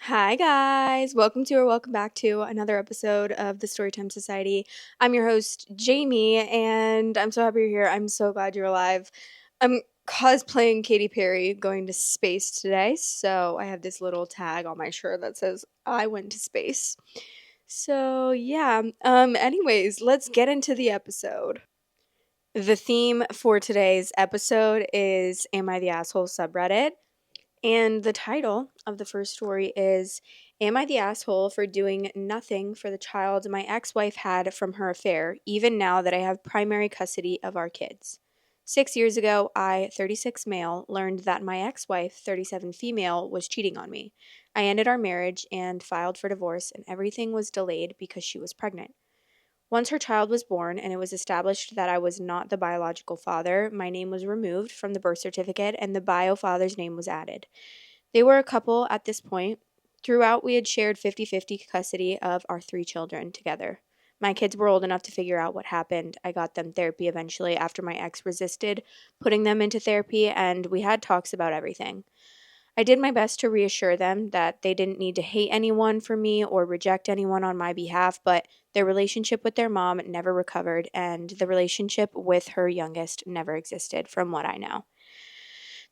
Hi, guys. Welcome back to another episode of the Storytime Society. I'm your host, Jamie, and I'm so happy you're here. I'm so glad you're alive. I'm cosplaying Katy Perry going to space today, so I have this little tag on my shirt that says, I went to space. So, yeah. Anyways, let's get into the episode. The theme for today's episode is Am I the Asshole subreddit? And the title of the first story is Am I the Asshole for Doing Nothing for the Child My Ex Wife Had from Her Affair, even now that I have primary custody of our kids? 6 years ago, I, 36 male, learned that my ex wife, 37 female, was cheating on me. I ended our marriage and filed for divorce, and everything was delayed because she was pregnant. Once her child was born and it was established that I was not the biological father, my name was removed from the birth certificate and the bio father's name was added. They were a couple at this point. Throughout, we had shared 50-50 custody of our three children together. My kids were old enough to figure out what happened. I got them therapy eventually after my ex resisted putting them into therapy, and we had talks about everything. I did my best to reassure them that they didn't need to hate anyone for me or reject anyone on my behalf, but their relationship with their mom never recovered, and the relationship with her youngest never existed, from what I know.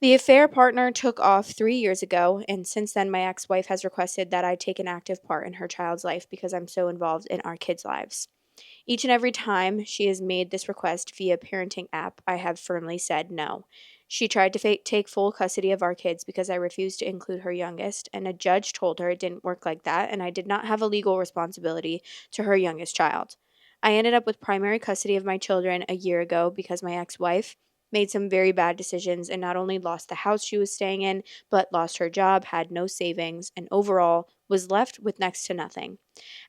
The affair partner took off 3 years ago, and since then, my ex wife has requested that I take an active part in her child's life because I'm so involved in our kids' lives. Each and every time she has made this request via parenting app, I have firmly said no. She tried to take full custody of our kids because I refused to include her youngest, and a judge told her it didn't work like that, and I did not have a legal responsibility to her youngest child. I ended up with primary custody of my children a year ago because my ex wife made some very bad decisions and not only lost the house she was staying in, but lost her job, had no savings, and overall was left with next to nothing.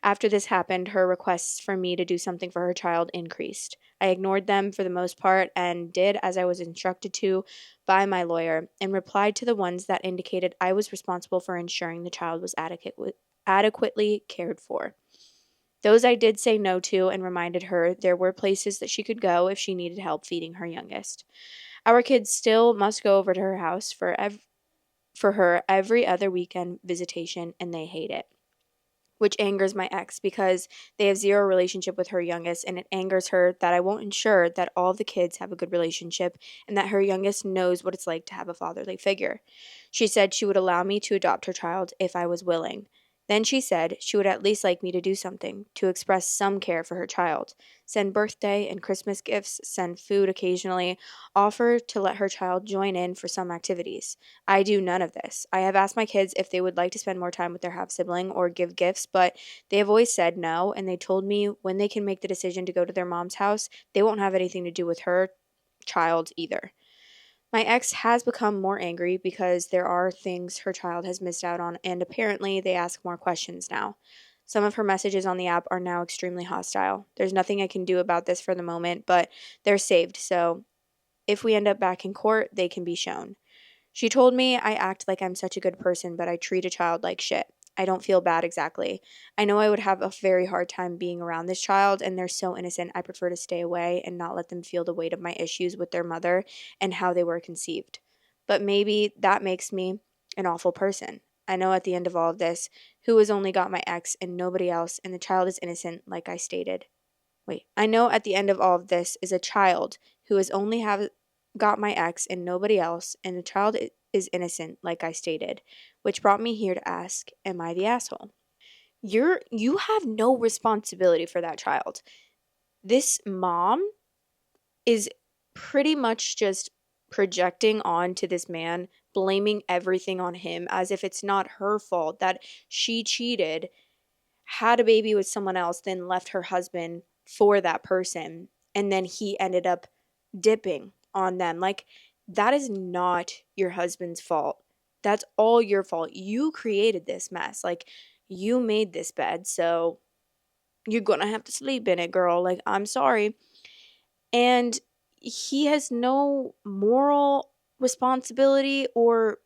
After this happened, her requests for me to do something for her child increased. I ignored them for the most part and did as I was instructed to by my lawyer, and replied to the ones that indicated I was responsible for ensuring the child was adequately cared for. Those I did say no to and reminded her there were places that she could go if she needed help feeding her youngest. Our kids still must go over to her house for her every other weekend visitation, and they hate it, which angers my ex because they have zero relationship with her youngest, and it angers her that I won't ensure that all of the kids have a good relationship and that her youngest knows what it's like to have a fatherly figure. She said she would allow me to adopt her child if I was willing. Then she said she would at least like me to do something, to express some care for her child, send birthday and Christmas gifts, send food occasionally, offer to let her child join in for some activities. I do none of this. I have asked my kids if they would like to spend more time with their half sibling or give gifts, but they have always said no, and they told me when they can make the decision to go to their mom's house, they won't have anything to do with her child either. My ex has become more angry because there are things her child has missed out on, and apparently they ask more questions now. Some of her messages on the app are now extremely hostile. There's nothing I can do about this for the moment, but they're saved, so if we end up back in court, they can be shown. She told me I act like I'm such a good person, but I treat a child like shit. I don't feel bad exactly. I know I would have a very hard time being around this child, and they're so innocent, I prefer to stay away and not let them feel the weight of my issues with their mother and how they were conceived. But maybe that makes me an awful person. I know at the end of all of this, who has only got my ex and nobody else, and the child is innocent, like I stated. I know at the end of all of this is a child who has only have got my ex and nobody else, and the child is innocent, like I stated, which brought me here to ask, am I the asshole? You have no responsibility for that child. This mom is pretty much just projecting onto this man, blaming everything on him as if it's not her fault that she cheated, had a baby with someone else, then left her husband for that person, and then he ended up dipping on them. Like, that is not your husband's fault. That's all your fault. You created this mess. Like, you made this bed, so you're gonna have to sleep in it, girl. Like, I'm sorry. And he has no moral responsibility or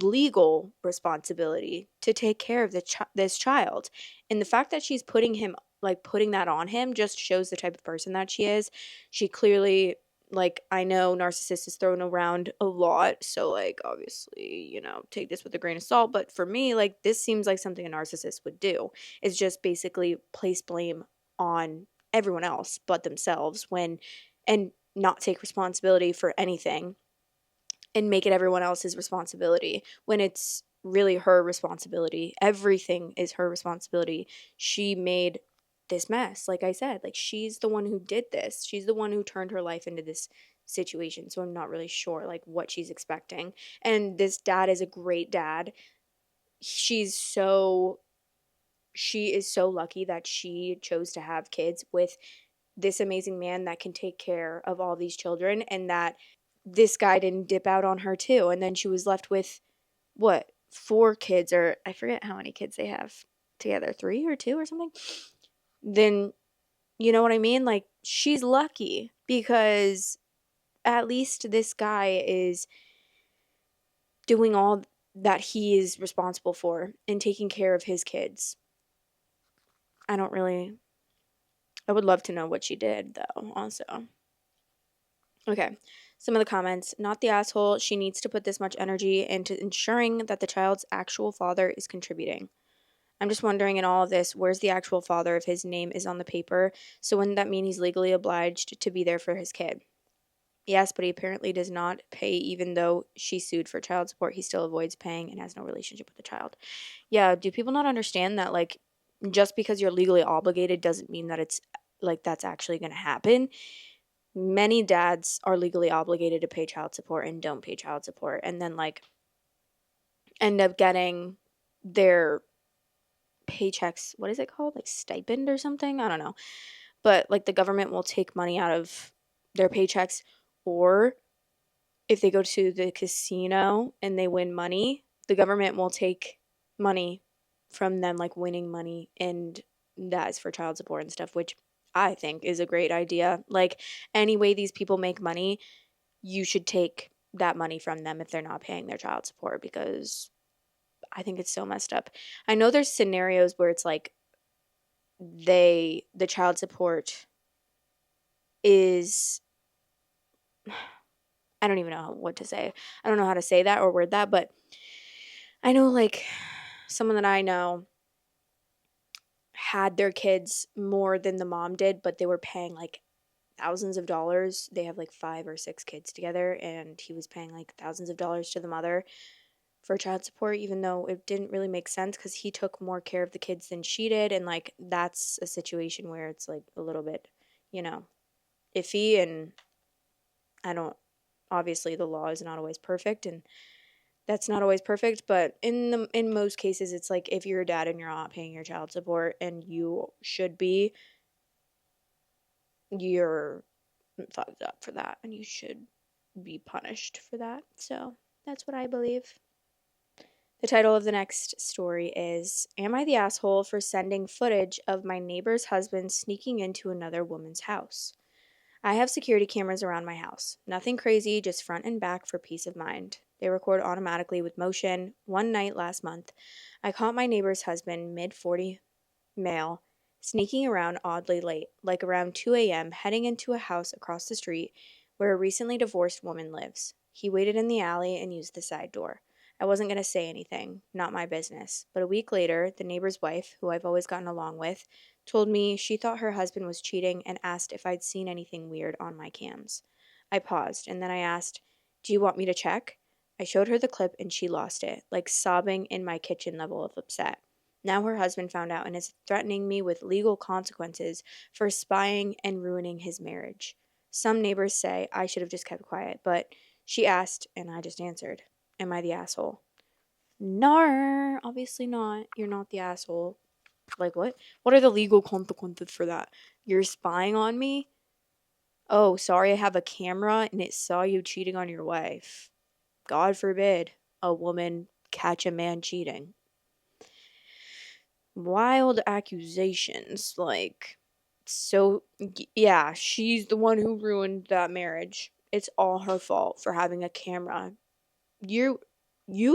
legal responsibility to take care of this child. And the fact that she's putting that on him just shows the type of person that she is. She clearly like, I know narcissist is thrown around a lot, so, like, obviously, take this with a grain of salt, but for me, like, this seems like something a narcissist would do, is just basically place blame on everyone else but themselves and not take responsibility for anything and make it everyone else's responsibility when it's really her responsibility. Everything is her responsibility. She made this mess, like I said. Like, she's the one who did this. She's the one who turned her life into this situation. So I'm not really sure, like, what she's expecting. And this dad is a great dad. She is so lucky that she chose to have kids with this amazing man that can take care of all these children, and that this guy didn't dip out on her too. And then she was left with what, 4 kids, or I forget how many kids they have together, 3 or 2 or something. Then, you know what I mean? Like, she's lucky because at least this guy is doing all that he is responsible for and taking care of his kids. I would love to know what she did, though, also. Okay, some of the comments. Not the asshole. She needs to put this much energy into ensuring that the child's actual father is contributing. I'm just wondering, in all of this, where's the actual father if his name is on the paper? So wouldn't that mean he's legally obliged to be there for his kid? Yes, but he apparently does not pay. Even though she sued for child support, he still avoids paying and has no relationship with the child. Yeah, do people not understand that, like, just because you're legally obligated doesn't mean that it's, like, that's actually going to happen? Many dads are legally obligated to pay child support and don't pay child support, and then, like, end up getting their paychecks, what is it called, like stipend or something, I don't know, but, like, the government will take money out of their paychecks, or if they go to the casino and they win money, the government will take money from them, like, winning money, and that is for child support and stuff, which I think is a great idea. Like, any way these people make money, you should take that money from them if they're not paying their child support, because I think it's so messed up. I know there's scenarios where it's like the child support is, I don't even know what to say. I don't know how to say that or word that, but I know, like, someone that I know had their kids more than the mom did, but they were paying like thousands of dollars. They have like 5 or 6 kids together, and he was paying like thousands of dollars to the mother for child support, even though it didn't really make sense because he took more care of the kids than she did. And, like, that's a situation where it's like a little bit, iffy. And I don't, obviously the law is not always perfect, and that's not always perfect, but in most cases, it's like, if you're a dad and you're not paying your child support and you should be, you're fucked up for that, and you should be punished for that. So that's what I believe. The title of the next story is, Am I the asshole for sending footage of my neighbor's husband sneaking into another woman's house? I have security cameras around my house. Nothing crazy, just front and back for peace of mind. They record automatically with motion. One night last month, I caught my neighbor's husband, mid-40 male, sneaking around oddly late, like around 2 a.m., heading into a house across the street where a recently divorced woman lives. He waited in the alley and used the side door. I wasn't going to say anything, not my business. But a week later, the neighbor's wife, who I've always gotten along with, told me she thought her husband was cheating and asked if I'd seen anything weird on my cams. I paused, and then I asked, Do you want me to check? I showed her the clip and she lost it, like sobbing in my kitchen level of upset. Now her husband found out and is threatening me with legal consequences for spying and ruining his marriage. Some neighbors say I should have just kept quiet, but she asked and I just answered. Am I the asshole? No, obviously not. You're not the asshole. Like, what? What are the legal consequences for that? You're spying on me? Oh, sorry, I have a camera and it saw you cheating on your wife. God forbid a woman catch a man cheating. Wild accusations. Like, so, yeah, she's the one who ruined that marriage. It's all her fault for having a camera. You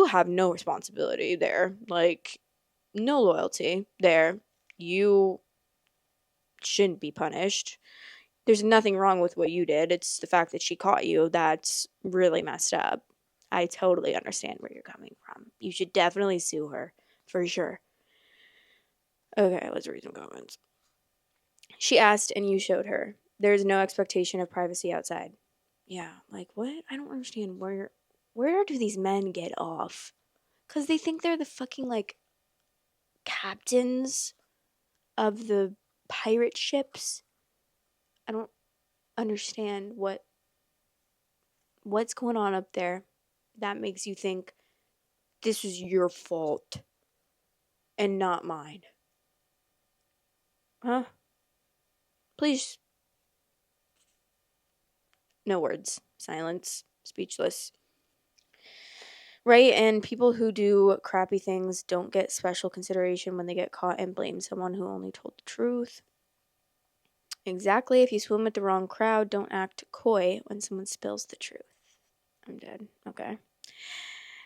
have no responsibility there. Like, no loyalty there. You shouldn't be punished. There's nothing wrong with what you did. It's the fact that she caught you that's really messed up. I totally understand where you're coming from. You should definitely sue her, for sure. Okay, let's read some comments. She asked and you showed her. There's no expectation of privacy outside. Yeah, like what? I don't understand where do these men get off? Cuz they think they're the fucking like captains of the pirate ships. I don't understand what's going on up there that makes you think this is your fault and not mine. Huh? Please. No words. Silence. Speechless. Right? And people who do crappy things don't get special consideration when they get caught and blame someone who only told the truth. Exactly. If you swim with the wrong crowd, don't act coy when someone spills the truth. I'm dead. Okay.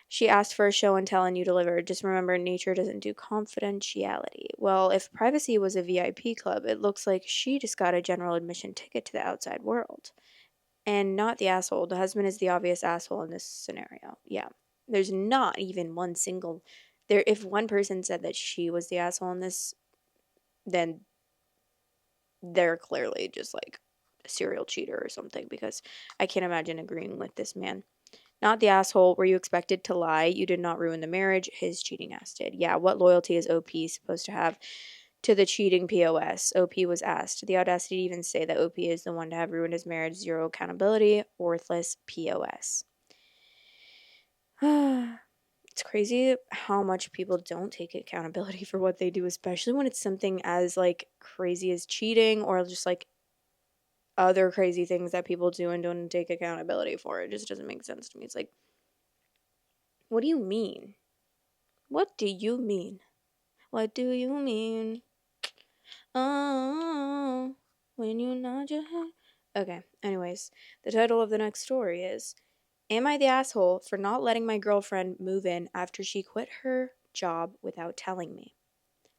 She asked for a show and tell and you delivered. Just remember, nature doesn't do confidentiality. Well, if privacy was a VIP club, it looks like she just got a general admission ticket to the outside world. And not the asshole. The husband is the obvious asshole in this scenario. Yeah. There's not even one single there if one person said that she was the asshole in this, then they're clearly just like a serial cheater or something, because I can't imagine agreeing with this man. Not the asshole. Were you expected to lie? You did not ruin the marriage. His cheating ass did. Yeah, what loyalty is OP supposed to have to the cheating POS? OP was asked. The audacity to even say that OP is the one to have ruined his marriage. Zero accountability. Worthless POS. It's crazy how much people don't take accountability for what they do, especially when it's something as like crazy as cheating or just like other crazy things that people do and don't take accountability for. It just doesn't make sense to me. It's like, what do you mean? What do you mean? What do you mean? Oh, when you nod your head. Okay, anyways, the title of the next story is Am I the asshole for not letting my girlfriend move in after she quit her job without telling me?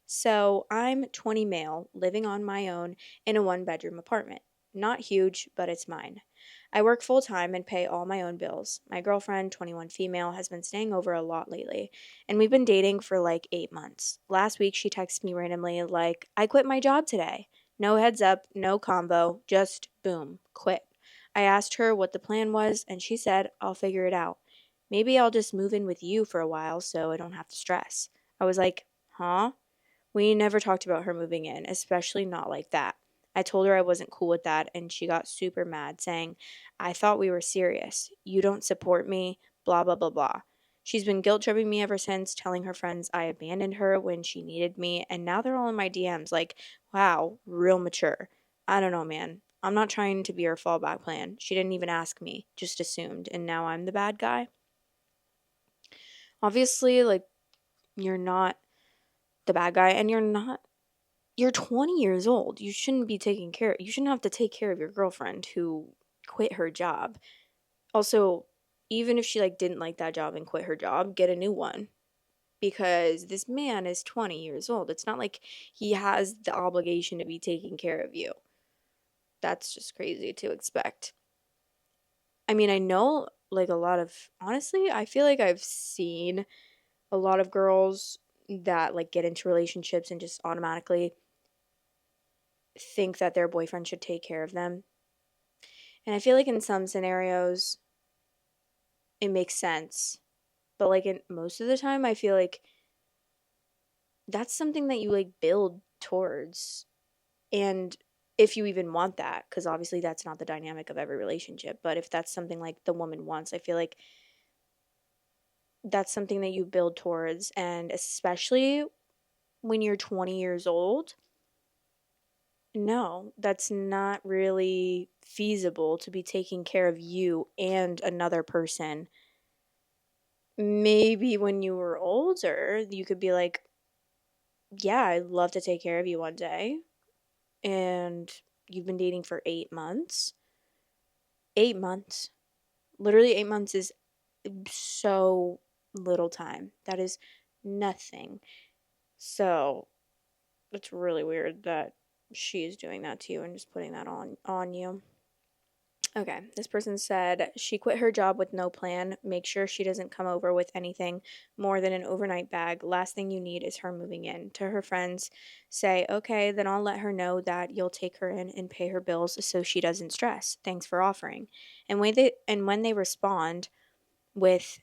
So, I'm 20 male, living on my own in a one-bedroom apartment. Not huge, but it's mine. I work full-time and pay all my own bills. My girlfriend, 21 female, has been staying over a lot lately, and we've been dating for like 8 months. Last week, she texted me randomly like, I quit my job today. No heads up, no combo, just boom, quit. I asked her what the plan was, and she said, I'll figure it out. Maybe I'll just move in with you for a while so I don't have to stress. I was like, huh? We never talked about her moving in, especially not like that. I told her I wasn't cool with that, and she got super mad, saying, I thought we were serious. You don't support me, blah, blah, blah, blah. She's been guilt tripping me ever since, telling her friends I abandoned her when she needed me, and now they're all in my DMs like, wow, real mature. I don't know, man. I'm not trying to be her fallback plan. She didn't even ask me, just assumed, and now I'm the bad guy. Obviously, like, you're not the bad guy, and you're 20 years old. You shouldn't be taking care. You shouldn't have to take care of your girlfriend who quit her job. Also, even if she like didn't like that job and quit her job, get a new one, because this man is 20 years old. It's not like he has the obligation to be taking care of you. That's just crazy to expect. I mean, I know like a lot of honestly, I feel like I've seen a lot of girls that like get into relationships and just automatically think that their boyfriend should take care of them. And I feel like in some scenarios it makes sense. But like in most of the time I feel like that's something that you like build towards. And if you even want that, cuz obviously that's not the dynamic of every relationship, but if that's something like the woman wants, I feel like that's something that you build towards, and especially when you're 20 years old. No, that's not really feasible to be taking care of you and another person. Maybe when you were older, you could be like, yeah, I'd love to take care of you one day. And you've been dating for 8 months. 8 months. Literally, 8 months is so little time. That is nothing. So it's really weird that she's doing that to you and just putting that on you. Okay, this person said she quit her job with no plan. Make sure she doesn't come over with anything more than an overnight bag. Last thing you need is her moving in. To her friends, say, okay, then I'll let her know that you'll take her in and pay her bills so she doesn't stress. Thanks for offering. And when they respond with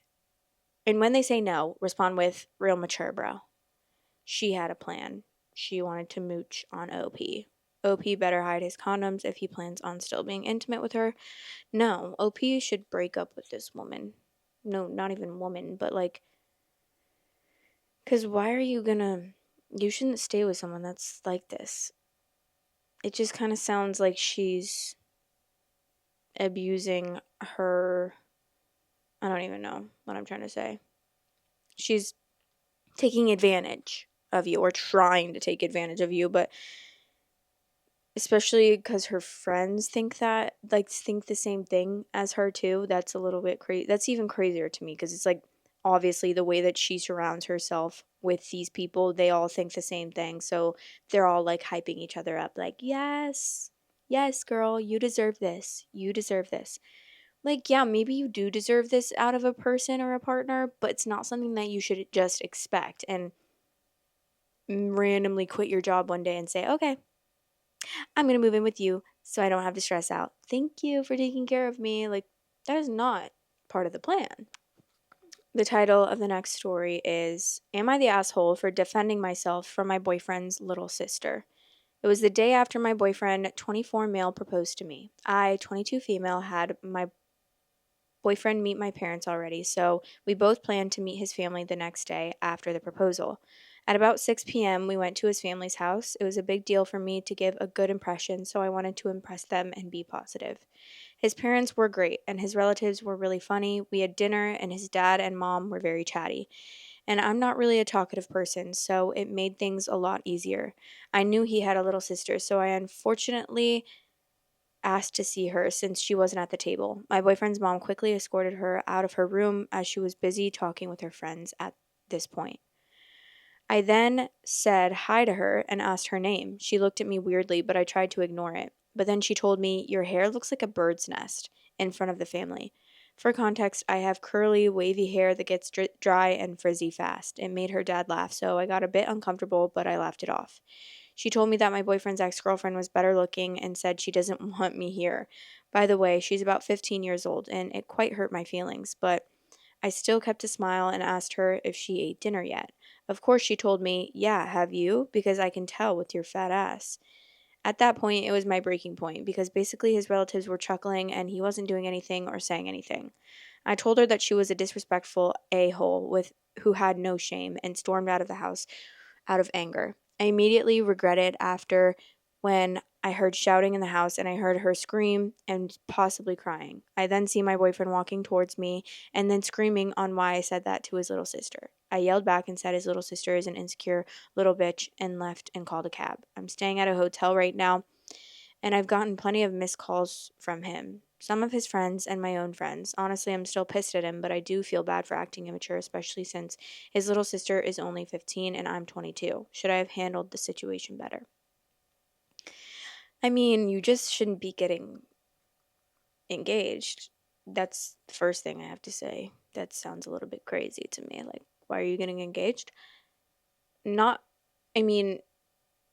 and when they say no, respond with real mature, bro. She had a plan. She wanted to mooch on OP. OP better hide his condoms if he plans on still being intimate with her. No, OP should break up with this woman. No, not even woman, but like, because why are you gonna. You shouldn't stay with someone that's like this. It just kind of sounds like she's abusing her. I don't even know what I'm trying to say. She's taking advantage of you or trying to take advantage of you, but especially because her friends think that, like, think the same thing as her too. That's a little bit crazy. That's even crazier to me because it's like obviously the way that she surrounds herself with these people, they all think the same thing, so they're all like hyping each other up like, yes, yes, girl, you deserve this, you deserve this. Like, yeah, maybe you do deserve this out of a person or a partner, but it's not something that you should just expect and randomly quit your job one day and say, okay, I'm going to move in with you so I don't have to stress out. Thank you for taking care of me. Like, that is not part of the plan. The title of the next story is Am I the Asshole for Defending Myself from My Boyfriend's Little Sister? It was the day after my boyfriend, 24 male, proposed to me. I, 22 female, had my boyfriend meet my parents already, so we both planned to meet his family the next day after the proposal. At about 6 p.m., we went to his family's house. It was a big deal for me to give a good impression, so I wanted to impress them and be positive. His parents were great, and his relatives were really funny. We had dinner, and his dad and mom were very chatty. And I'm not really a talkative person, so it made things a lot easier. I knew he had a little sister, so I unfortunately asked to see her since she wasn't at the table. My boyfriend's mom quickly escorted her out of her room as she was busy talking with her friends at this point. I then said hi to her and asked her name. She looked at me weirdly, but I tried to ignore it. But then she told me, Your hair looks like a bird's nest in front of the family. For context, I have curly, wavy hair that gets dry and frizzy fast. It made her dad laugh, so I got a bit uncomfortable, but I laughed it off. She told me that my boyfriend's ex girlfriend was better looking and said she doesn't want me here. By the way, she's about 15 years old, and it quite hurt my feelings, but I still kept a smile and asked her if she ate dinner yet. Of course, she told me, Yeah, have you? Because I can tell with your fat ass. At that point, it was my breaking point because basically his relatives were chuckling and he wasn't doing anything or saying anything. I told her that she was a disrespectful a-hole with who had no shame and stormed out of the house out of anger. I immediately regretted after when I heard shouting in the house and I heard her scream and possibly crying. I then see my boyfriend walking towards me and then screaming on why I said that to his little sister. I yelled back and said his little sister is an insecure little bitch and left and called a cab. I'm staying at a hotel right now and I've gotten plenty of missed calls from him. Some of his friends and my own friends. Honestly, I'm still pissed at him, but I do feel bad for acting immature, especially since his little sister is only 15 and I'm 22. Should I have handled the situation better? I mean, you just shouldn't be getting engaged. That's the first thing I have to say. That sounds a little bit crazy to me. Like, why are you getting engaged? Not, I mean,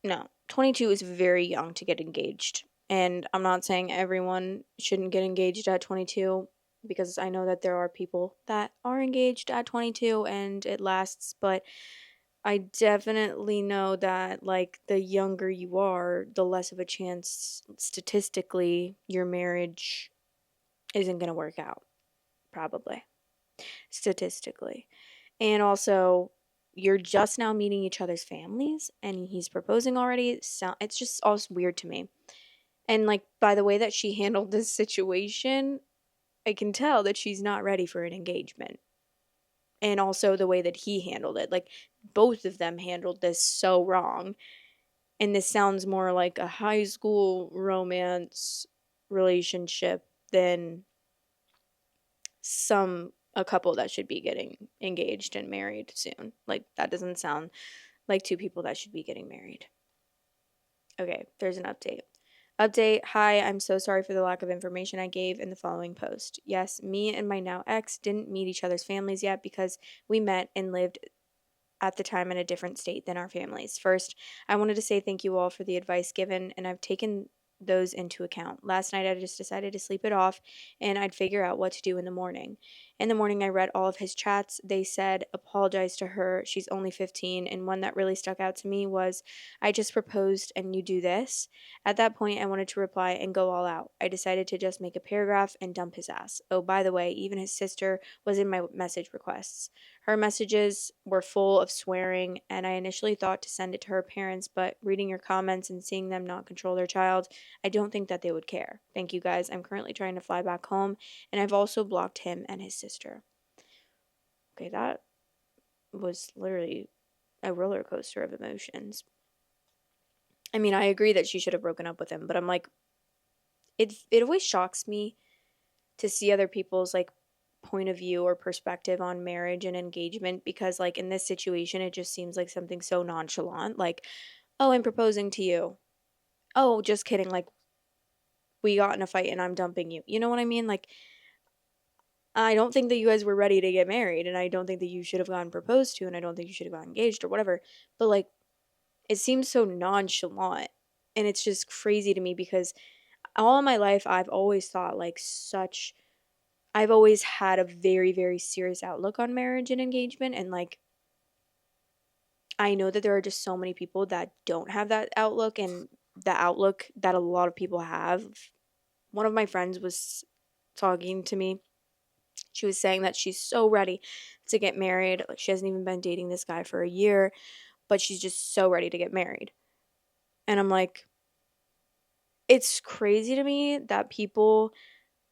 No, 22 is very young to get engaged. And I'm not saying everyone shouldn't get engaged at 22 because I know that there are people that are engaged at 22 and it lasts, but I definitely know that like the younger you are, the less of a chance statistically your marriage isn't going to work out, probably statistically. And also, you're just now meeting each other's families and he's proposing already. So it's just all weird to me. And like by the way that she handled this situation, I can tell that she's not ready for an engagement. And also the way that he handled it. Like both of them handled this so wrong. And this sounds more like a high school romance relationship than a couple that should be getting engaged and married soon. Like that doesn't sound like two people that should be getting married. Okay, there's an update. Update. Hi, I'm so sorry for the lack of information I gave in the following post. Yes, me and my now ex didn't meet each other's families yet because we met and lived at the time in a different state than our families. First, I wanted to say thank you all for the advice given, and I've taken those into account. Last night, I just decided to sleep it off and I'd figure out what to do in the morning. In the morning, I read all of his chats. They said, apologize to her. She's only 15. And one that really stuck out to me was, I just proposed and you do this. At that point, I wanted to reply and go all out. I decided to just make a paragraph and dump his ass. Oh, by the way, even his sister was in my message requests. Her messages were full of swearing, and I initially thought to send it to her parents, but reading your comments and seeing them not control their child, I don't think that they would care. Thank you guys. I'm currently trying to fly back home, and I've also blocked him and his sister. Okay, that was literally a roller coaster of emotions. I mean, I agree that she should have broken up with him, but I'm like, it always shocks me to see other people's like point of view or perspective on marriage and engagement, because like in this situation it just seems like something so nonchalant, like, oh, I'm proposing to you. Oh, just kidding, like we got in a fight and I'm dumping you. You know what I mean? Like, I don't think that you guys were ready to get married, and I don't think that you should have gotten proposed to, and I don't think you should have gotten engaged or whatever. But like, it seems so nonchalant, and it's just crazy to me because all of my life I've always thought like such I've always had a very, very serious outlook on marriage and engagement. And like, I know that there are just so many people that don't have that outlook, and the outlook that a lot of people have. One of my friends was talking to me. She was saying that she's so ready to get married. Like, she hasn't even been dating this guy for a year, but she's just so ready to get married. And I'm like, it's crazy to me that people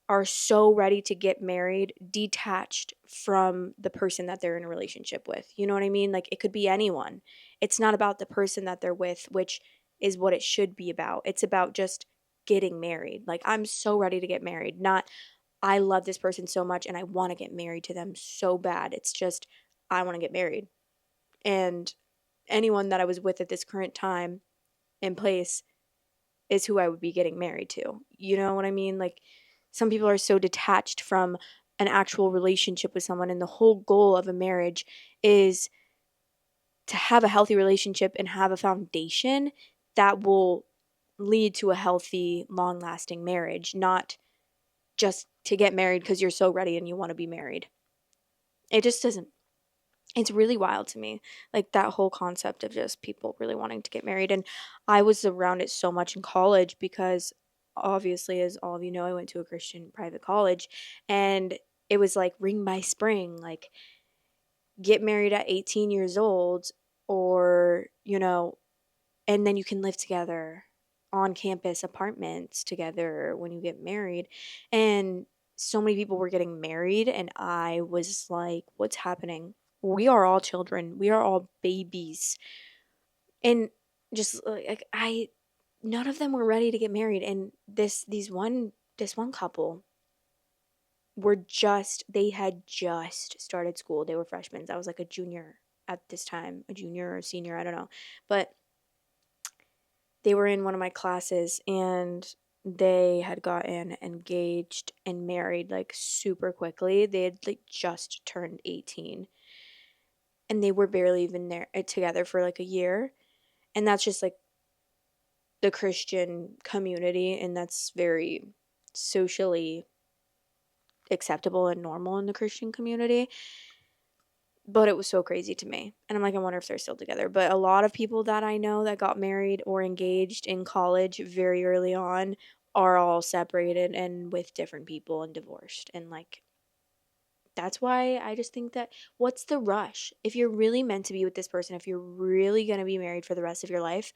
are so ready to get married detached from the person that they're in a relationship with. You know what I mean? Like, it could be anyone. It's not about the person that they're with, which is what it should be about. It's about just getting married. Like, I'm so ready to get married. Not, I love this person so much and I want to get married to them so bad. It's just, I want to get married. And anyone that I was with at this current time and place is who I would be getting married to. You know what I mean? Like, some people are so detached from an actual relationship with someone, and the whole goal of a marriage is to have a healthy relationship and have a foundation that will lead to a healthy, long-lasting marriage, not just to get married because you're so ready and you want to be married. It just doesn't, it's really wild to me, like that whole concept of just people really wanting to get married. And I was around it so much in college because, obviously, as all of you know, I went to a Christian private college, and it was like ring by spring, like get married at 18 years old, or and then you can live together on campus apartments together when you get married. And so many people were getting married, and I was like, what's happening? We are all children. We are all babies. And just like, I none of them were ready to get married. And this one couple they had just started school. They were freshmen. I was like a junior at this time, a junior or senior, I don't know. But they were in one of my classes, and they had gotten engaged and married like super quickly. They had like just turned 18, and they were barely even there together for like a year. And that's just like the Christian community, and that's very socially acceptable and normal in the Christian community. But it was so crazy to me. And I'm like, I wonder if they're still together. But a lot of people that I know that got married or engaged in college very early on are all separated and with different people and divorced. And like, that's why I just think that, what's the rush? If you're really meant to be with this person, if you're really going to be married for the rest of your life,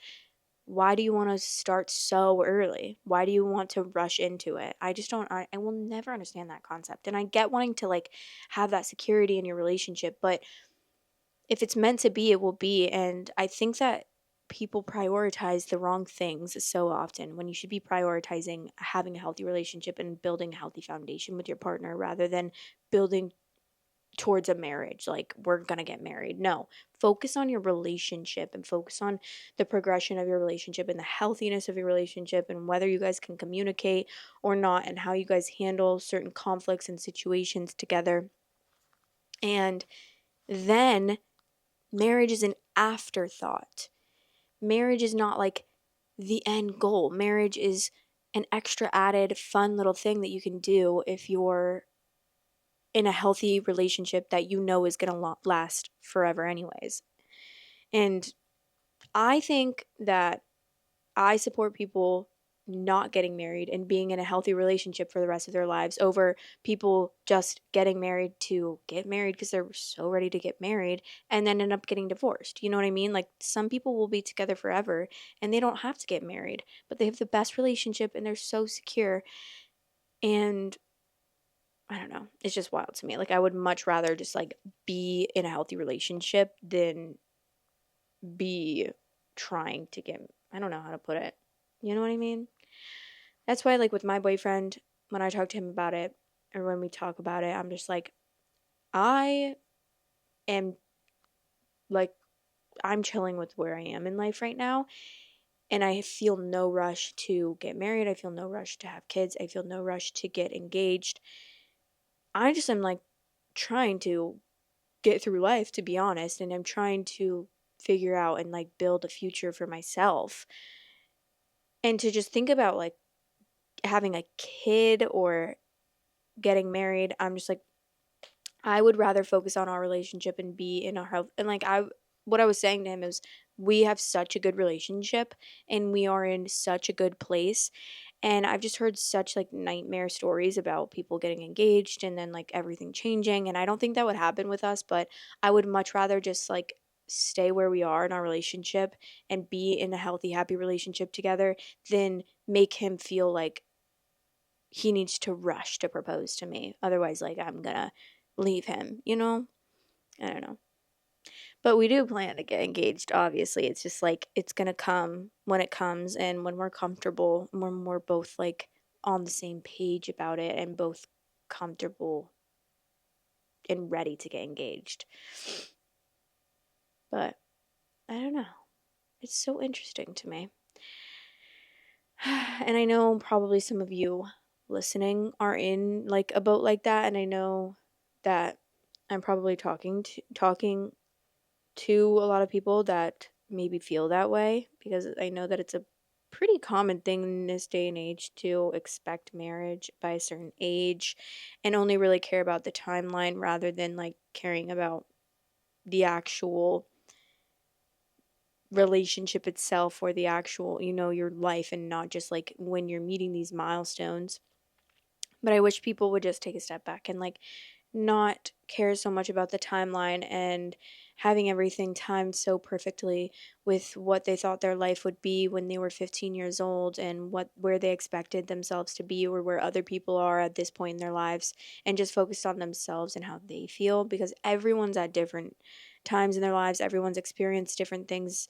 why do you want to start so early? Why do you want to rush into it? I just don't, I will never understand that concept. And I get wanting to like have that security in your relationship, but if it's meant to be, it will be. And I think that people prioritize the wrong things so often, when you should be prioritizing having a healthy relationship and building a healthy foundation with your partner rather than building towards a marriage, like we're gonna get married. No, focus on your relationship and focus on the progression of your relationship and the healthiness of your relationship and whether you guys can communicate or not and how you guys handle certain conflicts and situations together. And then marriage is an afterthought. Marriage is not like the end goal. Marriage is an extra added fun little thing that you can do if you're in a healthy relationship that you know is going to last forever anyways. And I think that I support people not getting married and being in a healthy relationship for the rest of their lives over people just getting married to get married because they're so ready to get married and then end up getting divorced. You know what I mean? Like some people will be together forever and they don't have to get married, but they have the best relationship and they're so secure. And I don't know. It's just wild to me. Like I would much rather just like be in a healthy relationship than be trying to get, I don't know how to put it. You know what I mean? That's why like with my boyfriend, when I talk to him about it or when we talk about it, I'm just like I am like I'm chilling with where I am in life right now and I feel no rush to get married. I feel no rush to have kids. I feel no rush to get engaged. I just am like trying to get through life, to be honest, and I'm trying to figure out and like build a future for myself. And to just think about like having a kid or getting married, I'm just like I would rather focus on our relationship and be in our health. And like what I was saying to him is we have such a good relationship and we are in such a good place. And I've just heard such like nightmare stories about people getting engaged and then like everything changing. And I don't think that would happen with us, but I would much rather just like stay where we are in our relationship and be in a healthy, happy relationship together than make him feel like he needs to rush to propose to me. Otherwise, like I'm gonna leave him, you know? I don't know. But we do plan to get engaged, obviously. It's just like it's gonna come when it comes and when we're comfortable, when we're both like on the same page about it and both comfortable and ready to get engaged. But I don't know. It's so interesting to me. And I know probably some of you listening are in like a boat like that, and I know that I'm probably talking to a lot of people that maybe feel that way because I know that it's a pretty common thing in this day and age to expect marriage by a certain age and only really care about the timeline rather than like caring about the actual relationship itself or the actual, your life and not just like when you're meeting these milestones. But I wish people would just take a step back and like not care so much about the timeline and having everything timed so perfectly with what they thought their life would be when they were 15 years old and where they expected themselves to be or where other people are at this point in their lives and just focused on themselves and how they feel because everyone's at different times in their lives. Everyone's experiencing different things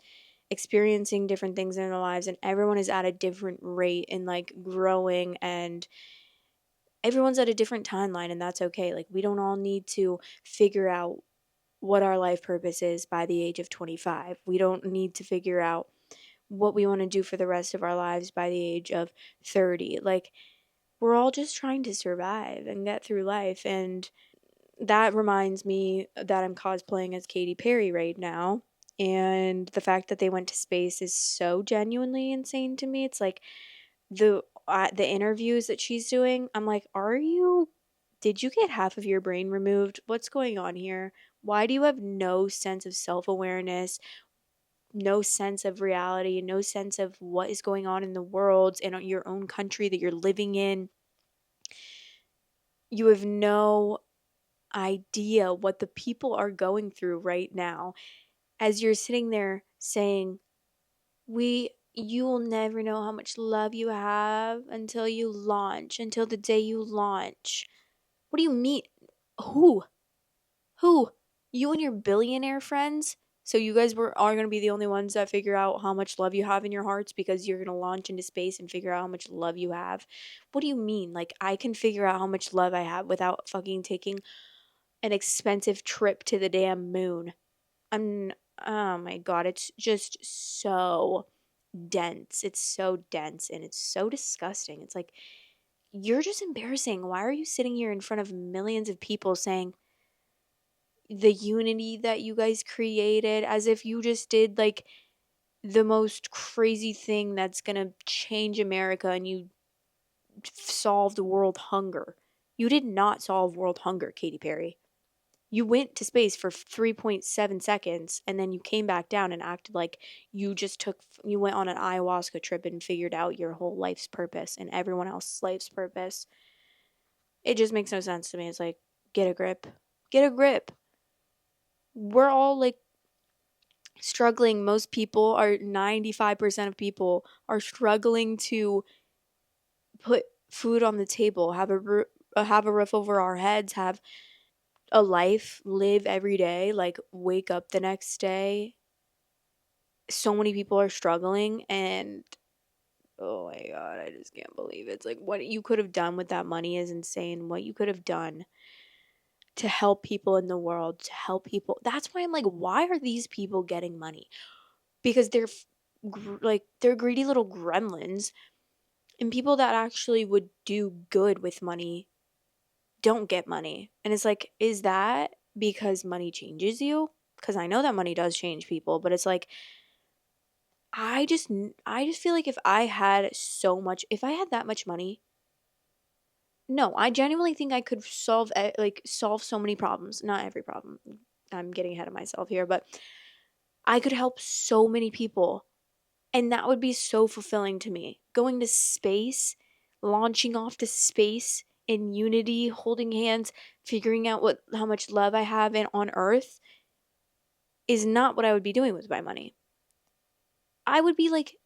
in their lives and everyone is at a different rate in like growing and everyone's at a different timeline and that's okay. Like we don't all need to figure out what our life purpose is by the age of 25. We don't need to figure out what we want to do for the rest of our lives by the age of 30. Like we're all just trying to survive and get through life and that reminds me that I'm cosplaying as Katy Perry right now. And the fact that they went to space is so genuinely insane to me. It's like the interviews that she's doing, I'm like, did you get half of your brain removed? What's going on here? Why do you have no sense of self-awareness, no sense of reality, no sense of what is going on in the world and your own country that you're living in? You have no idea what the people are going through right now as you're sitting there saying, you will never know how much love you have until the day you launch. What do you mean? Who? Who? You and your billionaire friends? So you guys are going to be the only ones that figure out how much love you have in your hearts because you're going to launch into space and figure out how much love you have. What do you mean? Like I can figure out how much love I have without fucking taking an expensive trip to the damn moon. Oh my God, it's just so dense. It's so dense and it's so disgusting. It's like, you're just embarrassing. Why are you sitting here in front of millions of people saying the unity that you guys created as if you just did like the most crazy thing that's gonna change America and you solved world hunger? You did not solve world hunger, Katy Perry. You went to space for 3.7 seconds and then you came back down and acted like you went on an ayahuasca trip and figured out your whole life's purpose and everyone else's life's purpose. It just makes no sense to me. It's like, get a grip. Get a grip. We're all like struggling. Most people are 95% of people are struggling to put food on the table, have a roof over our heads, have a life, live every day, like wake up the next day. So many people are struggling and oh my God, I just can't believe it. It's like what you could have done with that money is insane. What you could have done to help people in the world, to help people. That's why I'm like, why are these people getting money? Because they're greedy little gremlins, and people that actually would do good with money don't get money. And it's like, is that because money changes you? Because I know that money does change people, but it's like, I just feel like if I had that much money, no, I genuinely think I could solve so many problems. Not every problem. I'm getting ahead of myself here, but I could help so many people. And that would be so fulfilling to me. Going to space, launching off to space in unity, holding hands, figuring out how much love I have on earth is not what I would be doing with my money. I would be like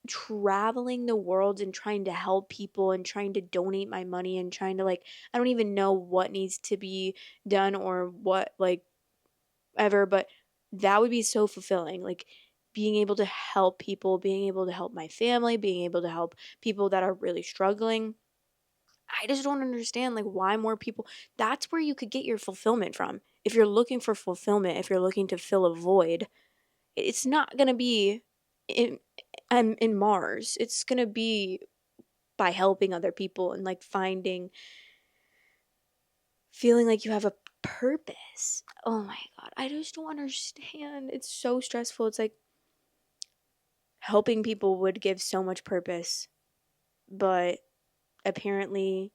traveling the world and trying to help people and trying to donate my money and trying to like, I don't even know what needs to be done or what like ever, but that would be so fulfilling. Like being able to help people, being able to help my family, being able to help people that are really struggling. I just don't understand like why more people. That's where you could get your fulfillment from. If you're looking for fulfillment, if you're looking to fill a void, it's not going to be in in Mars. It's going to be by helping other people and like feeling like you have a purpose. Oh my God. I just don't understand. It's so stressful. It's like helping people would give so much purpose, but apparently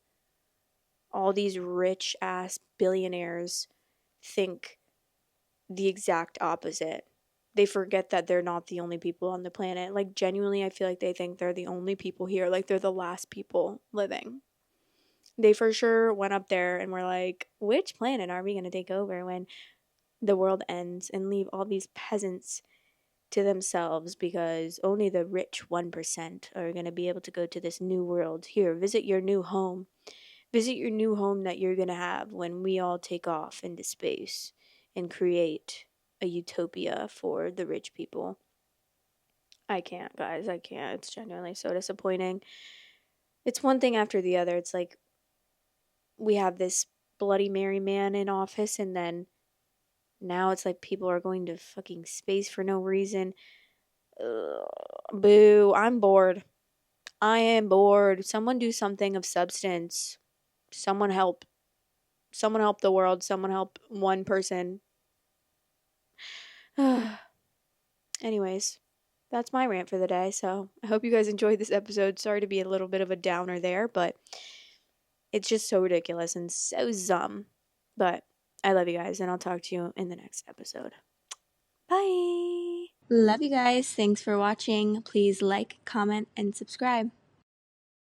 all these rich ass billionaires think the exact opposite. They forget that they're not the only people on the planet. Like, genuinely, I feel like they think they're the only people here. Like, they're the last people living. They for sure went up there and were like, which planet are we going to take over when the world ends and leave all these peasants to themselves because only the rich 1% are going to be able to go to this new world. Here, visit your new home. Visit your new home that you're going to have when we all take off into space and create a utopia for the rich people. I can't, guys. I can't. It's genuinely so disappointing. It's one thing after the other. It's like we have this Bloody Mary man in office, and then now it's like people are going to fucking space for no reason. Ugh, boo. I'm bored. I am bored. Someone do something of substance. Someone help. Someone help the world. Someone help one person. Anyways, that's my rant for the day. So I hope you guys enjoyed this episode. Sorry to be a little bit of a downer there, but it's just so ridiculous and so dumb. But I love you guys, and I'll talk to you in the next episode. Bye. Love you guys. Thanks for watching. Please like, comment, and subscribe.